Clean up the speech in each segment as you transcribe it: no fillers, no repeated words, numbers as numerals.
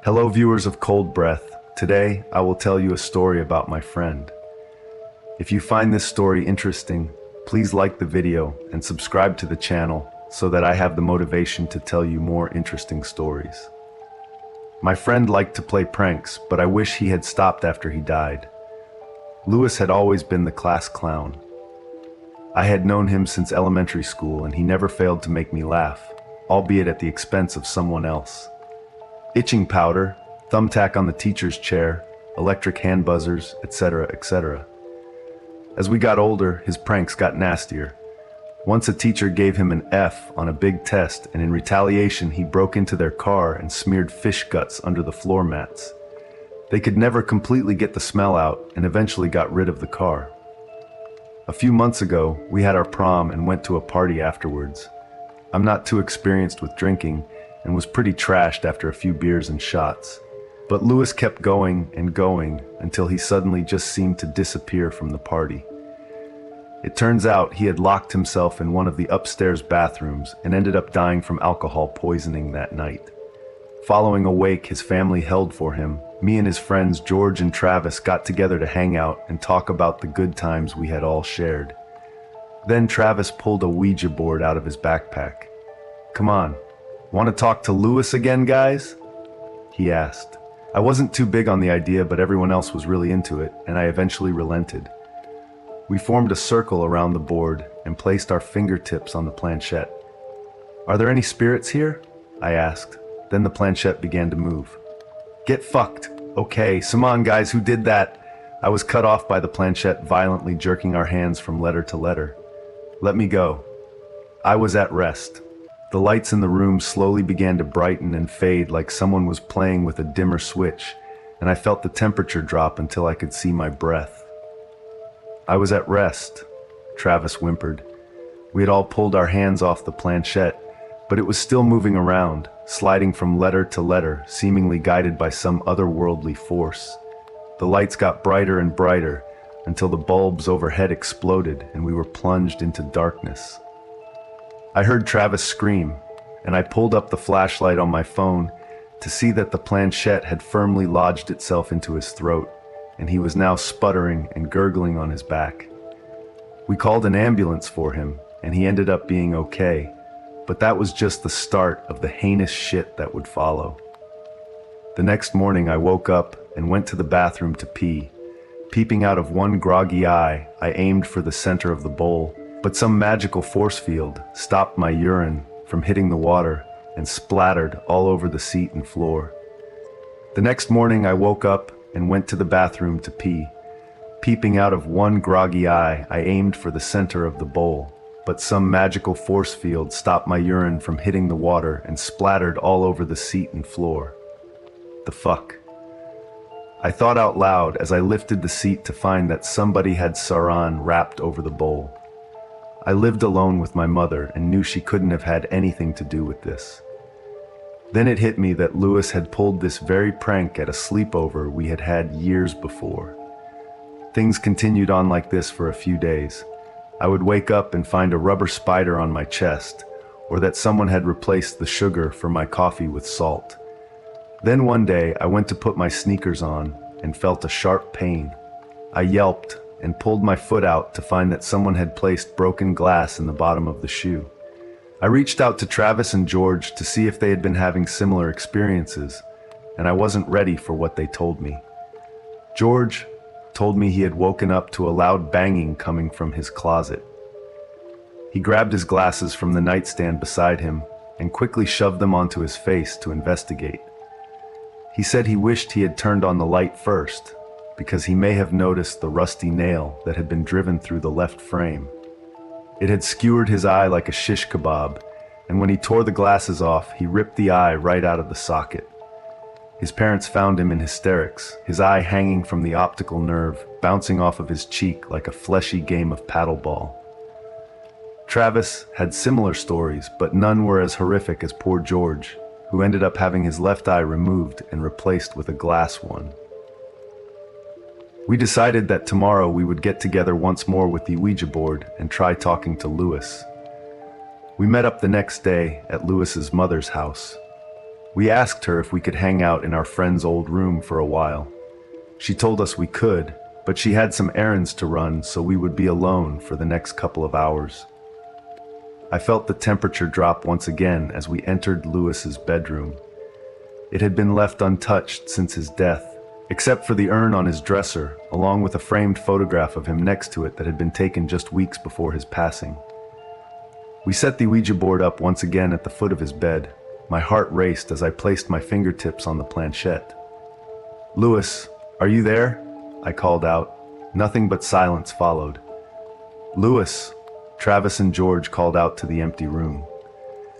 Hello, viewers of Cold Breath. Today, I will tell you a story about my friend. If you find this story interesting, please like the video and subscribe to the channel so that I have the motivation to tell you more interesting stories. My friend liked to play pranks, but I wish he had stopped after he died. Lewis had always been the class clown. I had known him since elementary school, and he never failed to make me laugh, albeit at the expense of someone else. Itching powder, thumbtack on the teacher's chair, electric hand buzzers, etc., etc. As we got older, his pranks got nastier. Once a teacher gave him an F on a big test, and in retaliation he broke into their car and smeared fish guts under the floor mats. They could never completely get the smell out and eventually got rid of the car. A few months ago, we had our prom and went to a party afterwards. I'm not too experienced with drinking and was pretty trashed after a few beers and shots. But Lewis kept going and going until he suddenly just seemed to disappear from the party. It turns out he had locked himself in one of the upstairs bathrooms and ended up dying from alcohol poisoning that night. Following a wake his family held for him, me and his friends George and Travis got together to hang out and talk about the good times we had all shared. Then Travis pulled a Ouija board out of his backpack. "Come on, want to talk to Lewis again, guys?" he asked. I wasn't too big on the idea, but everyone else was really into it, and I eventually relented. We formed a circle around the board and placed our fingertips on the planchette. "Are there any spirits here?" I asked. Then the planchette began to move. "Get fucked. Okay, come on guys, who did that?" I was cut off by the planchette violently jerking our hands from letter to letter. "Let me go." I was at rest. The lights in the room slowly began to brighten and fade like someone was playing with a dimmer switch, and I felt the temperature drop until I could see my breath. I was at rest, Travis whimpered. We had all pulled our hands off the planchette, but it was still moving around, sliding from letter to letter, seemingly guided by some otherworldly force. The lights got brighter and brighter until the bulbs overhead exploded and we were plunged into darkness. I heard Travis scream, and I pulled up the flashlight on my phone to see that the planchette had firmly lodged itself into his throat, and he was now sputtering and gurgling on his back. We called an ambulance for him, and he ended up being okay, but that was just the start of the heinous shit that would follow. The next morning I woke up and went to the bathroom to pee. Peeping out of one groggy eye, I aimed for the center of the bowl, but some magical force field stopped my urine from hitting the water and splattered all over the seat and floor. The next morning I woke up and went to the bathroom to pee. Peeping out of one groggy eye, I aimed for the center of the bowl, but some magical force field stopped my urine from hitting the water and splattered all over the seat and floor. The fuck? I thought out loud as I lifted the seat to find that somebody had saran wrapped over the bowl. I lived alone with my mother and knew she couldn't have had anything to do with this. Then it hit me that Lewis had pulled this very prank at a sleepover we had had years before. Things continued on like this for a few days. I would wake up and find a rubber spider on my chest, or that someone had replaced the sugar for my coffee with salt. Then one day I went to put my sneakers on and felt a sharp pain. I yelped and pulled my foot out to find that someone had placed broken glass in the bottom of the shoe. I reached out to Travis and George to see if they had been having similar experiences, and I wasn't ready for what they told me. George told me he had woken up to a loud banging coming from his closet. He grabbed his glasses from the nightstand beside him and quickly shoved them onto his face to investigate. He said he wished he had turned on the light first, because he may have noticed the rusty nail that had been driven through the left frame. It had skewered his eye like a shish kebab, and when he tore the glasses off, he ripped the eye right out of the socket. His parents found him in hysterics, his eye hanging from the optical nerve, bouncing off of his cheek like a fleshy game of paddleball. Travis had similar stories, but none were as horrific as poor George, who ended up having his left eye removed and replaced with a glass one. We decided that tomorrow we would get together once more with the Ouija board and try talking to Lewis. We met up the next day at Lewis's mother's house. We asked her if we could hang out in our friend's old room for a while. She told us we could, but she had some errands to run, so we would be alone for the next couple of hours. I felt the temperature drop once again as we entered Lewis's bedroom. It had been left untouched since his death, except for the urn on his dresser, along with a framed photograph of him next to it that had been taken just weeks before his passing. We set the Ouija board up once again at the foot of his bed. My heart raced as I placed my fingertips on the planchette. "Lewis, are you there?" I called out. Nothing but silence followed. "Lewis," Travis and George called out to the empty room.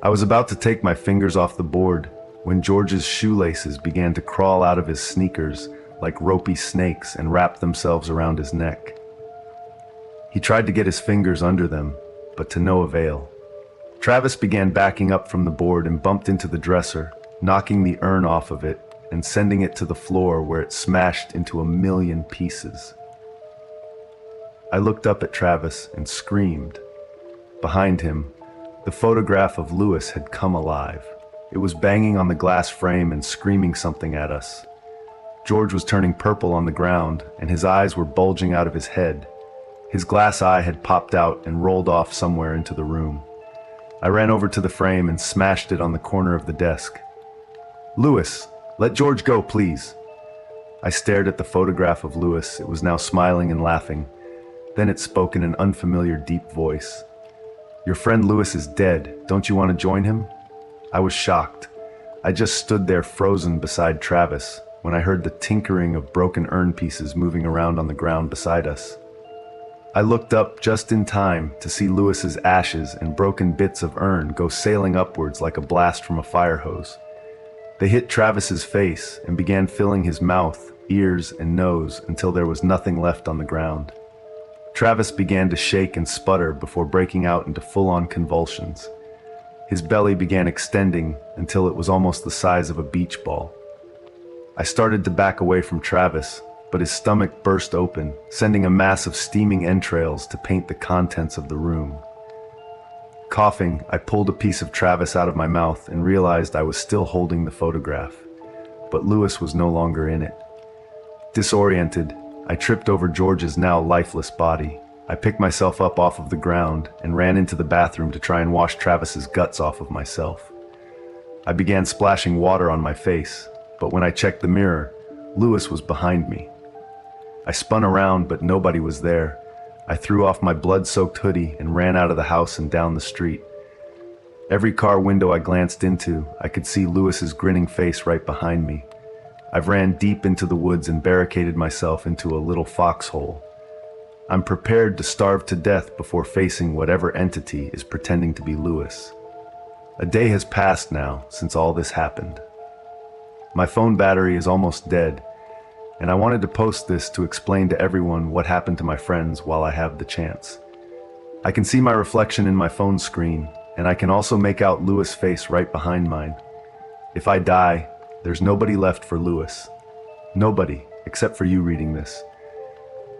I was about to take my fingers off the board when George's shoelaces began to crawl out of his sneakers like ropey snakes and wrap themselves around his neck. He tried to get his fingers under them, but to no avail. Travis began backing up from the board and bumped into the dresser, knocking the urn off of it and sending it to the floor where it smashed into a million pieces. I looked up at Travis and screamed. Behind him, the photograph of Lewis had come alive. It was banging on the glass frame and screaming something at us. George was turning purple on the ground, and his eyes were bulging out of his head. His glass eye had popped out and rolled off somewhere into the room. I ran over to the frame and smashed it on the corner of the desk. "Lewis, let George go, please." I stared at the photograph of Lewis. It was now smiling and laughing. Then it spoke in an unfamiliar, deep voice. "Your friend Lewis is dead. Don't you want to join him?" I was shocked. I just stood there frozen beside Travis when I heard the tinkering of broken urn pieces moving around on the ground beside us. I looked up just in time to see Lewis's ashes and broken bits of urn go sailing upwards like a blast from a fire hose. They hit Travis's face and began filling his mouth, ears, and nose until there was nothing left on the ground. Travis began to shake and sputter before breaking out into full-on convulsions. His belly began extending until it was almost the size of a beach ball. I started to back away from Travis, but his stomach burst open, sending a mass of steaming entrails to paint the contents of the room. Coughing, I pulled a piece of Travis out of my mouth and realized I was still holding the photograph, but Lewis was no longer in it. Disoriented, I tripped over George's now lifeless body. I picked myself up off of the ground and ran into the bathroom to try and wash Travis's guts off of myself. I began splashing water on my face, but when I checked the mirror, Lewis was behind me. I spun around, but nobody was there. I threw off my blood-soaked hoodie and ran out of the house and down the street. Every car window I glanced into, I could see Lewis's grinning face right behind me. I ran deep into the woods and barricaded myself into a little foxhole. I'm prepared to starve to death before facing whatever entity is pretending to be Lewis. A day has passed now since all this happened. My phone battery is almost dead, and I wanted to post this to explain to everyone what happened to my friends while I have the chance. I can see my reflection in my phone screen, and I can also make out Lewis' face right behind mine. If I die, there's nobody left for Lewis. Nobody, except for you reading this.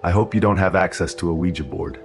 I hope you don't have access to a Ouija board.